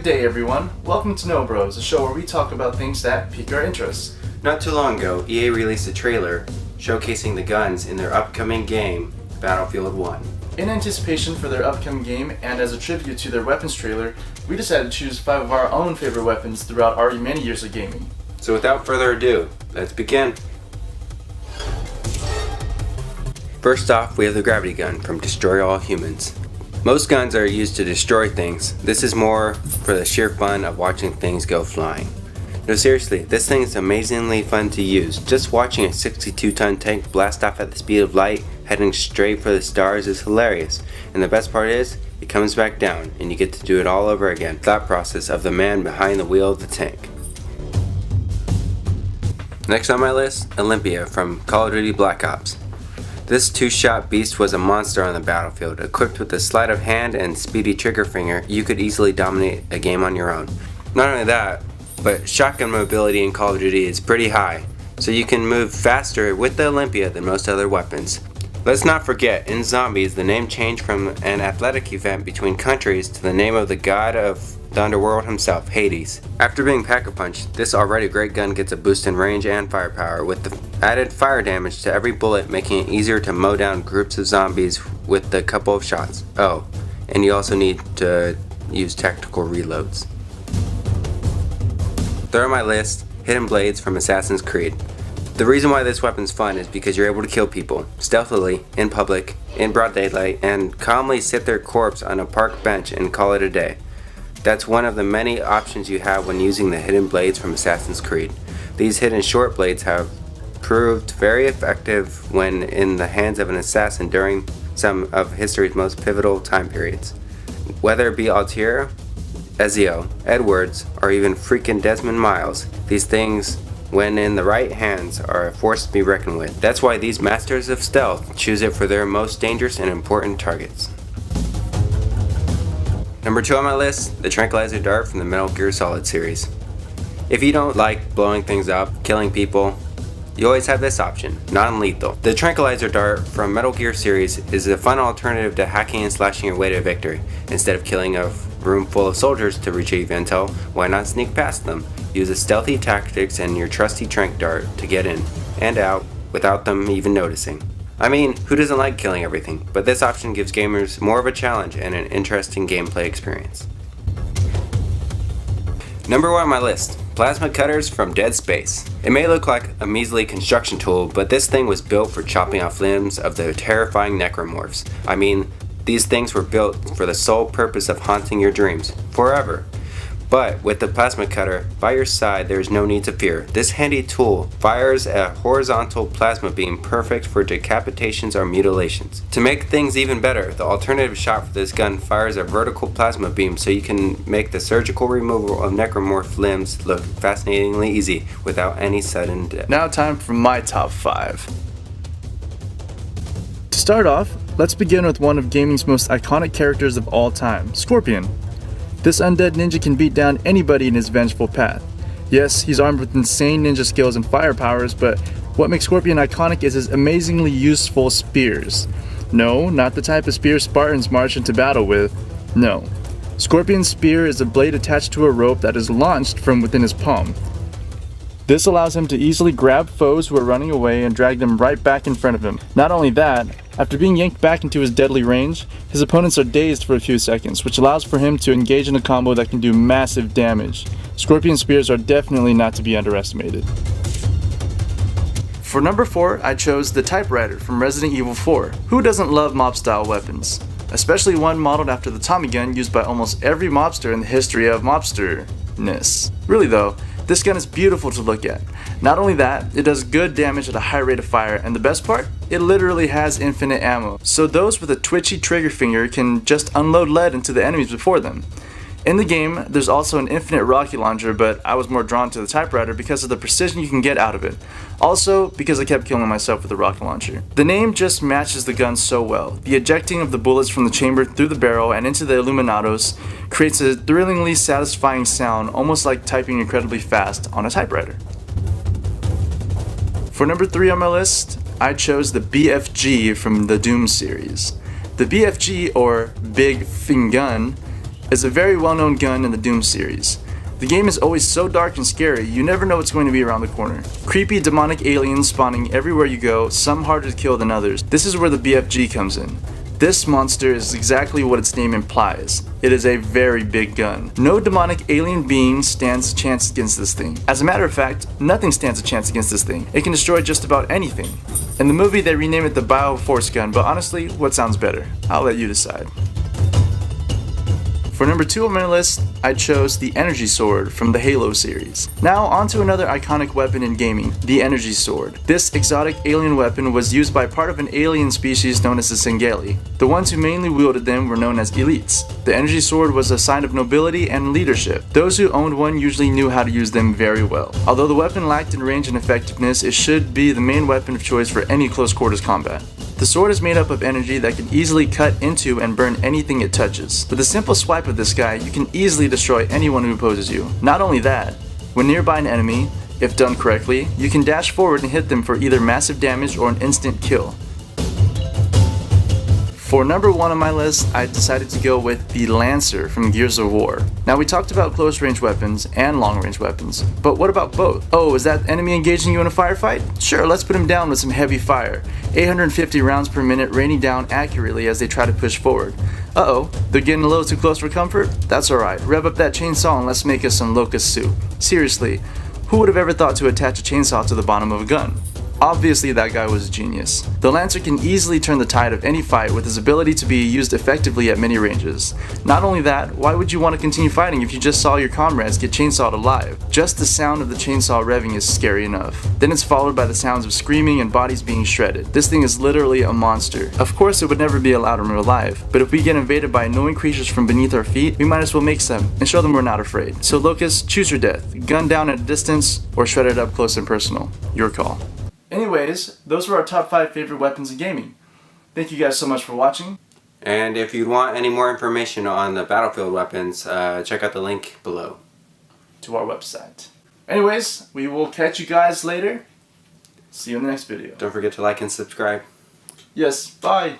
Good day, everyone. Welcome to KnowBros, a show where we talk about things that pique our interest. Not too long ago, EA released a trailer showcasing the guns in their upcoming game, Battlefield 1. In anticipation for their upcoming game, and as a tribute to their weapons trailer, we decided to choose 5 of our own favorite weapons throughout our many years of gaming. So without further ado, let's begin. First off, we have the gravity gun from Destroy All Humans. Most guns are used to destroy things. This is more for the sheer fun of watching things go flying. No, seriously, this thing is amazingly fun to use. Just watching a 62-ton tank blast off at the speed of light, heading straight for the stars is hilarious. And the best part is, it comes back down, and you get to do it all over again. Thought process of the man behind the wheel of the tank. Next on my list, Olympia from Call of Duty Black Ops. This two-shot beast was a monster on the battlefield. Equipped with a sleight of hand and speedy trigger finger, you could easily dominate a game on your own. Not only that, but shotgun mobility in Call of Duty is pretty high, so you can move faster with the Olympia than most other weapons. Let's not forget, in Zombies, the name changed from an athletic event between countries to the name of the god of the underworld himself, Hades. After being pack-a-punched, this already great gun gets a boost in range and firepower, with the added fire damage to every bullet, making it easier to mow down groups of zombies with a couple of shots. Oh, and you also need to use tactical reloads. Third on my list, Hidden Blades from Assassin's Creed. The reason why this weapon's fun is because you're able to kill people, stealthily, in public, in broad daylight, and calmly sit their corpse on a park bench and call it a day. That's one of the many options you have when using the Hidden Blades from Assassin's Creed. These hidden short blades have proved very effective when in the hands of an assassin during some of history's most pivotal time periods. Whether it be Altair, Ezio, Edwards, or even freaking Desmond Miles, these things, when in the right hands, are a force to be reckoned with. That's why these masters of stealth choose it for their most dangerous and important targets. Number 2 on my list, the Tranquilizer Dart from the Metal Gear Solid series. If you don't like blowing things up, killing people, you always have this option, non-lethal. The Tranquilizer Dart from Metal Gear series is a fun alternative to hacking and slashing your way to victory. Instead of killing a room full of soldiers to retrieve intel, why not sneak past them? Use a stealthy tactics and your trusty Tranq Dart to get in and out without them even noticing. I mean, who doesn't like killing everything? But this option gives gamers more of a challenge and an interesting gameplay experience. Number 1 on my list, Plasma Cutters from Dead Space. It may look like a measly construction tool, but this thing was built for chopping off limbs of the terrifying necromorphs. I mean, these things were built for the sole purpose of haunting your dreams, forever. But with the plasma cutter by your side, there is no need to fear. This handy tool fires a horizontal plasma beam perfect for decapitations or mutilations. To make things even better, the alternative shot for this gun fires a vertical plasma beam so you can make the surgical removal of necromorph limbs look fascinatingly easy without any sudden death. Now time for my top 5. To start off, let's begin with one of gaming's most iconic characters of all time, Scorpion. This undead ninja can beat down anybody in his vengeful path. Yes, he's armed with insane ninja skills and fire powers, but what makes Scorpion iconic is his amazingly useful spears. No, not the type of spear Spartans march into battle with. No. Scorpion's spear is a blade attached to a rope that is launched from within his palm. This allows him to easily grab foes who are running away and drag them right back in front of him. Not only that, after being yanked back into his deadly range, his opponents are dazed for a few seconds, which allows for him to engage in a combo that can do massive damage. Scorpion spears are definitely not to be underestimated. For number 4, I chose the Typewriter from Resident Evil 4. Who doesn't love mob-style weapons? Especially one modeled after the Tommy gun used by almost every mobster in the history of mobsterness. Really though, this gun is beautiful to look at. Not only that, it does good damage at a high rate of fire, and the best part? It literally has infinite ammo. So those with a twitchy trigger finger can just unload lead into the enemies before them. In the game, there's also an infinite rocket launcher, but I was more drawn to the Typewriter because of the precision you can get out of it. Also, because I kept killing myself with the rocket launcher. The name just matches the gun so well. The ejecting of the bullets from the chamber through the barrel and into the Illuminados creates a thrillingly satisfying sound, almost like typing incredibly fast on a typewriter. For number 3 on my list, I chose the BFG from the Doom series. The BFG, or Big Fin Gun, is a very well-known gun in the Doom series. The game is always so dark and scary, you never know what's going to be around the corner. Creepy demonic aliens spawning everywhere you go, some harder to kill than others. This is where the BFG comes in. This monster is exactly what its name implies. It is a very big gun. No demonic alien being stands a chance against this thing. As a matter of fact, nothing stands a chance against this thing. It can destroy just about anything. In the movie they rename it the Bioforce gun, but honestly, what sounds better? I'll let you decide. For number 2 on my list, I chose the Energy Sword from the Halo series. Now on to another iconic weapon in gaming, the Energy Sword. This exotic alien weapon was used by part of an alien species known as the Sengeli. The ones who mainly wielded them were known as elites. The Energy Sword was a sign of nobility and leadership. Those who owned one usually knew how to use them very well. Although the weapon lacked in range and effectiveness, it should be the main weapon of choice for any close quarters combat. The sword is made up of energy that can easily cut into and burn anything it touches. With a simple swipe of this guy, you can easily destroy anyone who opposes you. Not only that, when nearby an enemy, if done correctly, you can dash forward and hit them for either massive damage or an instant kill. For number 1 on my list, I decided to go with the Lancer from Gears of War. Now we talked about close range weapons and long range weapons, but what about both? Oh, is that enemy engaging you in a firefight? Sure, let's put him down with some heavy fire. 850 rounds per minute raining down accurately as they try to push forward. Uh-oh, they're getting a little too close for comfort? That's alright, rev up that chainsaw and let's make us some locust soup. Seriously, who would have ever thought to attach a chainsaw to the bottom of a gun? Obviously that guy was a genius. The Lancer can easily turn the tide of any fight with his ability to be used effectively at many ranges. Not only that, why would you want to continue fighting if you just saw your comrades get chainsawed alive? Just the sound of the chainsaw revving is scary enough. Then it's followed by the sounds of screaming and bodies being shredded. This thing is literally a monster. Of course it would never be allowed in real life, but if we get invaded by annoying creatures from beneath our feet, we might as well make some and show them we're not afraid. So Locust, choose your death. Gun down at a distance or shred it up close and personal. Your call. Anyways, those were our top 5 favorite weapons in gaming. Thank you guys so much for watching. And if you want any more information on the battlefield weapons, check out the link below to our website. Anyways, we will catch you guys later. See you in the next video. Don't forget to like and subscribe. Yes, bye.